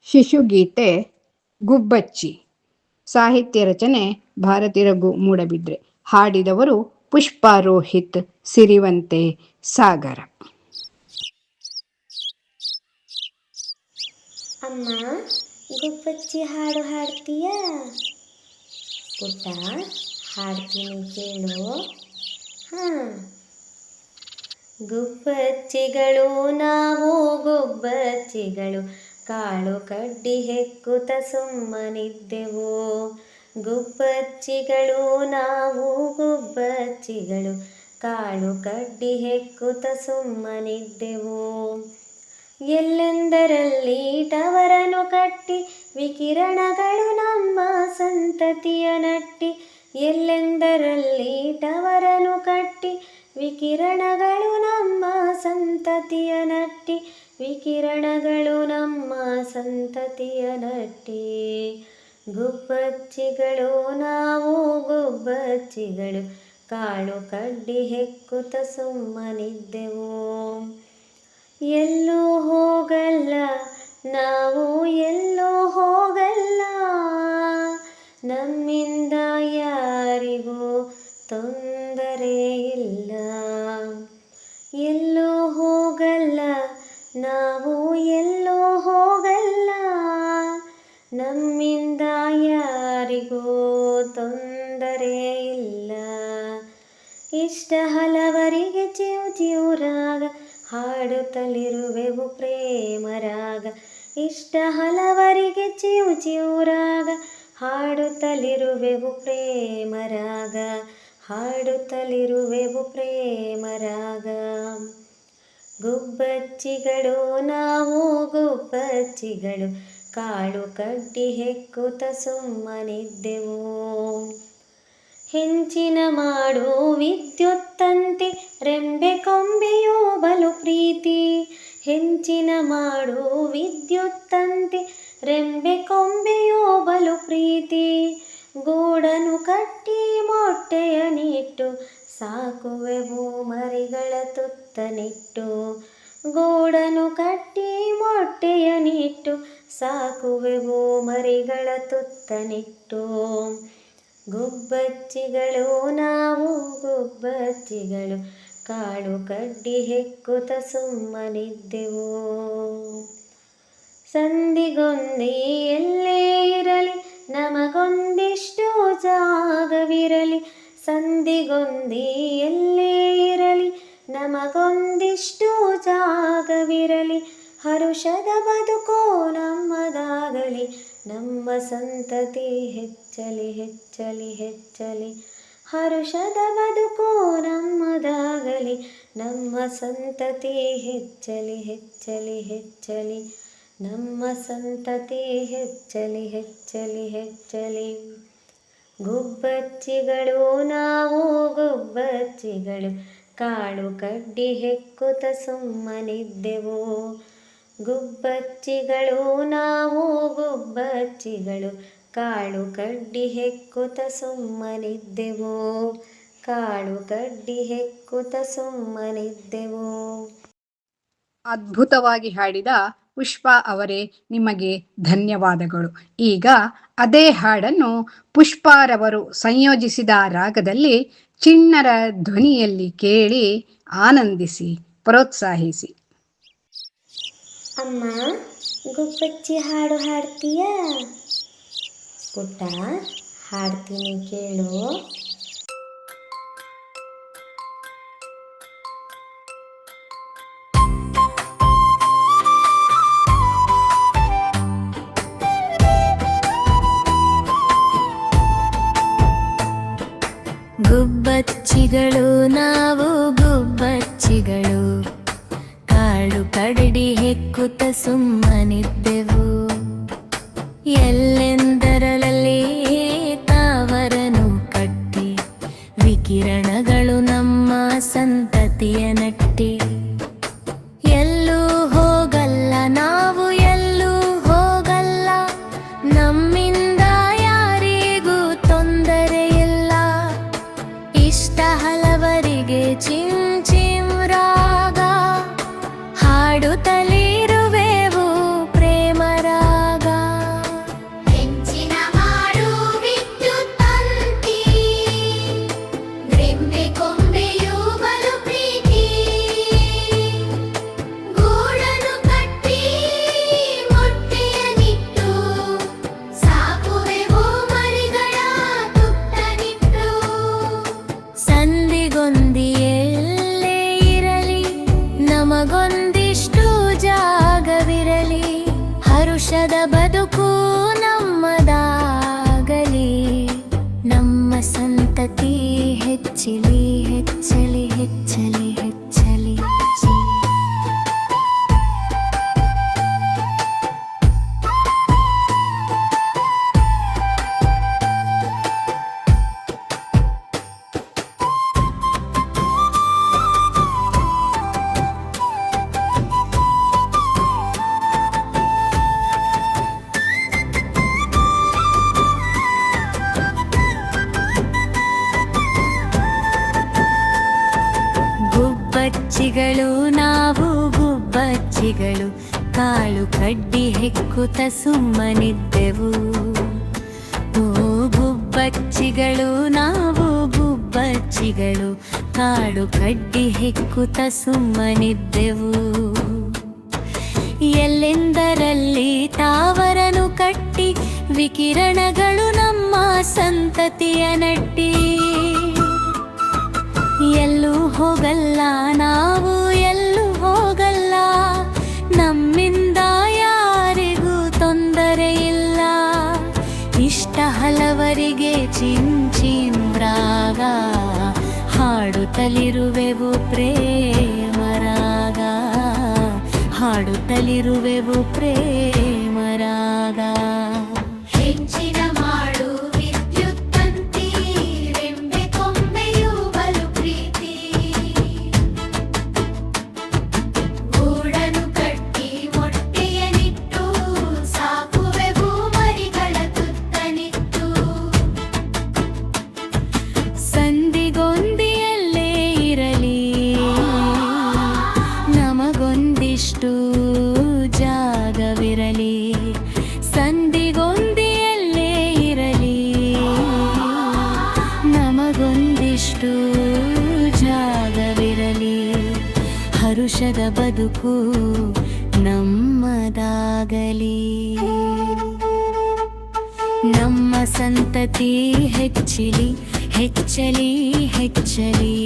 ಶಿಶುಗೀತೆ ಗುಬ್ಬಚ್ಚಿ. ಸಾಹಿತ್ಯ ರಚನೆ ಭಾರತಿ ರಘು ಮೂಡಬಿದ್ರೆ. ಹಾಡಿದವರು ಪುಷ್ಪಾ ರೋಹಿತ್, ಸಿರಿವಂತೆ, ಸಾಗರ. ಅಮ್ಮ, ಗುಬ್ಬಚ್ಚಿ ಹಾಡು ಹಾಡ್ತೀಯಾ? ಪುಟ್ಟ, ಹಾಡ್ತೀನಿ ಕೇಳು. ಗುಬ್ಬಚ್ಚಿಗಳು ನಾವು ಗುಬ್ಬಚ್ಚಿಗಳು, ಕಾಳು ಕಡ್ಡಿ ಹೆಕ್ಕುತ್ತ ಸುಮ್ಮನಿದ್ದೆವು. ಗುಬ್ಬಚ್ಚಿಗಳು ನಾವು ಗುಬ್ಬಚ್ಚಿಗಳು, ಕಾಳು ಕಡ್ಡಿ ಹೆಕ್ಕುತ್ತ ಸುಮ್ಮನಿದ್ದೆವು. ಎಲ್ಲೆಂದರಲ್ಲಿ ಟವರನು ಕಟ್ಟಿ ವಿಕಿರಣಗಳು ನಮ್ಮ ಸಂತತಿಯ ನಟ್ಟಿ. ಎಲ್ಲೆಂದರಲ್ಲಿ ಟವರನು ಕಟ್ಟಿ ವಿಕಿರಣಗಳು ನಮ್ಮ ಸಂತತಿಯ ನಟ್ಟಿ. ವಿಕಿರಣಗಳು ನಮ್ಮ ಸಂತತಿಯ ನಟ್ಟಿ. ಗುಬ್ಬಚ್ಚಿಗಳು ನಾವು ಗುಬ್ಬಚ್ಚಿಗಳು, ಕಾಳು ಕಡ್ಡಿ ಹೆಕ್ಕುತ್ತ ಸುಮ್ಮನಿದ್ದೆವು. ಎಲ್ಲೂ ಹೋಗಲ್ಲ ನಾವು ಎಲ್ಲೂ ಹೋಗಲ್ಲ, ನಮ್ಮಿಂದ ಯಾರಿಗೂ ತೊಂದರೆ ಇಲ್ಲ. ಎಲ್ಲೂ ಹೋಗಲ್ಲ ನಾವು ಎಲ್ಲೂ ಹೋಗಲ್ಲ, ನಮ್ಮಿಂದ ಯಾರಿಗೂ ತೊಂದರೆ ಇಲ್ಲ. ಇಷ್ಟ ಹಲವರಿಗೆ ಚಿವು ಚಿವುರಾಗ ಹಾಡುತ್ತಲಿರುವೆವು ಪ್ರೇಮರಾಗ. ಇಷ್ಟ ಹಲವರಿಗೆ ಚಿವು ಚಿವುರಾಗ ಹಾಡುತ್ತಲಿರುವೆವು ಪ್ರೇಮರಾಗ. ಹಾಡುತ್ತಲಿರುವೆವು ಪ್ರೇಮರಾಗ. ಗುಬ್ಬಚ್ಚಿಗಳು ನಾವು ಗುಬ್ಬಚ್ಚಿಗಳು, ಕಾಳು ಕಡ್ಡಿ ಹೆಕ್ಕುತ್ತ ಸುಮ್ಮನಿದ್ದೆವು. ಹೆಂಚಿನ ಮಾಡು ವಿದ್ಯುತ್ತಂತೆ ರೆಂಬೆ ಕೊಂಬೆಯೋ ಬಲು ಪ್ರೀತಿ. ಹೆಂಚಿನ ಮಾಡು ವಿದ್ಯುತ್ತಂತೆ ರೆಂಬೆ ಕೊಂಬೆಯೋ ಬಲು ಪ್ರೀತಿ. ಗೂಡನು ಕಟ್ಟಿ ಮೊಟ್ಟೆಯ ನಿಟ್ಟು ಸಾಕುವೆವು ಮರಿಗಳ ತುತ್ತನಿಟ್ಟು. ಗೂಡನು ಕಟ್ಟಿ ಮೊಟ್ಟೆಯ ನಿಟ್ಟು ಸಾಕುವೆವು ಮರಿಗಳ ತುತ್ತನಿಟ್ಟು. ಗುಬ್ಬಚ್ಚಿಗಳು ನಾವು ಗುಬ್ಬಚ್ಚಿಗಳು, ಕಾಳು ಕಡ್ಡಿ ಹೆಕ್ಕುತ್ತ ಸುಮ್ಮನಿದ್ದೆವು. ಸಂದಿಗೊಂದಿ ಎಲ್ಲೇ ಇರಲಿ ನಮಗೊಂದಿಷ್ಟು ಜಾಗವಿರಲಿ. ಸಂದಿಗೊಂದಿ ಎಲ್ಲೇ ಇರಲಿ ನಮಗೊಂದಿಷ್ಟು ಜಾಗವಿರಲಿ. ಹರುಷದ ಬದುಕೋ ನಮ್ಮದಾಗಲಿ, ನಮ್ಮ ಸಂತತಿ ಹೆಚ್ಚಲಿ ಹೆಚ್ಚಲಿ ಹೆಚ್ಚಲಿ. ಹರುಷದ ಬದುಕೋ ನಮ್ಮದಾಗಲಿ, ನಮ್ಮ ಸಂತತಿ ಹೆಚ್ಚಲಿ ಹೆಚ್ಚಲಿ ಹೆಚ್ಚಲಿ. ನಮ್ಮ ಸಂತತಿ ಹೆಚ್ಚಲಿ ಹೆಚ್ಚಲಿ ಹೆಚ್ಚಲಿ. ಗುಬ್ಬಚ್ಚಿಗಳು ನಾವು ಗುಬ್ಬಚ್ಚಿಗಳು, ಕಾಳು ಕಡ್ಡಿ ಹೆಕ್ಕುತ್ತ ಸುಮ್ಮನಿದ್ದೆವು. ಗುಬ್ಬಚ್ಚಿಗಳು ನಾವು ಗುಬ್ಬಚ್ಚಿಗಳು, ಕಾಳು ಕಡ್ಡಿ ಹೆಕ್ಕುತ್ತ ಸುಮ್ಮನಿದ್ದೆವು. ಕಾಳು ಕಡ್ಡಿ ಹೆಕ್ಕುತ್ತ ಸುಮ್ಮನಿದ್ದೆವು. ಅದ್ಭುತವಾಗಿ ಹಾಡಿದ ಪುಷ್ಪಾ ಅವರೇ, ನಿಮಗೆ ಧನ್ಯವಾದಗಳು. ಈಗ ಅದೇ ಹಾಡನ್ನು ಪುಷ್ಪಾರವರು ಸಂಯೋಜಿಸಿದ ರಾಗದಲ್ಲಿ ಚಿಣ್ಣರ ಧ್ವನಿಯಲ್ಲಿ ಕೇಳಿ ಆನಂದಿಸಿ, ಪ್ರೋತ್ಸಾಹಿಸಿ. ಅಮ್ಮ, ಗುಬ್ಬಚ್ಚಿ ಹಾಡು ಹಾಡ್ತೀಯಾ? ಪುಟ್ಟ, ಹಾಡ್ತೀನಿ ಕೇಳು. ಗುಬ್ಬಚ್ಚಿಗಳು ನಾವು ಗುಬ್ಬಚ್ಚಿಗಳು, ಕಾಳು ಕಡ್ಡಿ ಹೆಕ್ಕುತ್ತ ಸುಮ್ಮನಿದ್ದೆವು. ಹರುಷದ ಬದುಕು ನಮ್ಮದಾಗಲಿ, ನಮ್ಮ ಸಂತತಿ ಹೆಚ್ಚಲಿ ಹೆಚ್ಚಲಿ ಹೆಚ್ಚಲಿ ಹೆಚ್ಚಲಿ. ಗುಬ್ಬಚ್ಚಿಗಳು ನಾವು ಗುಬ್ಬಚ್ಚಿಗಳು, ಕಾಳು ಕಡ್ಡಿ ಹೆಕ್ಕುತ್ತ ಸುಮ್ಮನಿದ್ದೆವು. ಓ ಗುಬ್ಬಚ್ಚಿಗಳು ನಾವು ಗುಬ್ಬಚ್ಚಿಗಳು, ಕಾಳು ಕಡ್ಡಿ ಹೆಕ್ಕುತ್ತ ಸುಮ್ಮನಿದ್ದೆವು. ಎಲ್ಲೆಂದರಲ್ಲಿ ತಾವರನು ಕಟ್ಟಿ ವಿಕಿರಣಗಳು ನಮ್ಮ ಸಂತತಿಯ ನಟ್ಟಿ. ಎಲ್ಲೂ ಹೋಗಲ್ಲ ನಾವು ಎಲ್ಲೂ ಹೋಗಲ್ಲ, ನಮ್ಮಿಂದ ಯಾರಿಗೂ ತೊಂದರೆ ಇಲ್ಲ. ಇಷ್ಟ ಹಲವರಿಗೆ ಚಿಂಚಿಮ್ರಾಗ, ಹಾಡುತ್ತಲಿರುವೆವು ಪ್ರೇಮರಾಗ, ಹಾಡುತ್ತಲಿರುವೆವು ಪ್ರೇಮರಾಗ. ಹೆಂಚಿನ ಮಾಡು ವಿದ್ಯುತ್ತಂತಿ, ರೆಂಬೆ ಕೊಂಬೆಯು ಬಲು ಪ್ರೀತಿ. ಗೂಡನು ಕಟ್ಟಿ ಮೊಟ್ಟೆಯನಿಟ್ಟು, ಸಾಕುವೆವು ಮರಿಗಳ ತುತ್ತನಿಟ್ಟು. ಸಂದಿಗೊಂದಿಯಲ್ಲೇ ಇರಲಿ, ನಮಗೊಂದಿಷ್ಟು ಜಾಗವಿರಲಿ. ಸಂದಿಗೊಂದಿಯಲ್ಲೇ ಇರಲಿ, ನಮಗೊಂದಿಷ್ಟು ಜಾಗವಿರಲಿ. ಹರುಷದ ಬದುಕು ನಮ್ಮದಾಗಲಿ, ನಮ್ಮ ಸಂತತಿ ಹೆಚ್ಚಲಿ ಹೆಚ್ಚಲಿ ಹೆಚ್ಚಲಿ.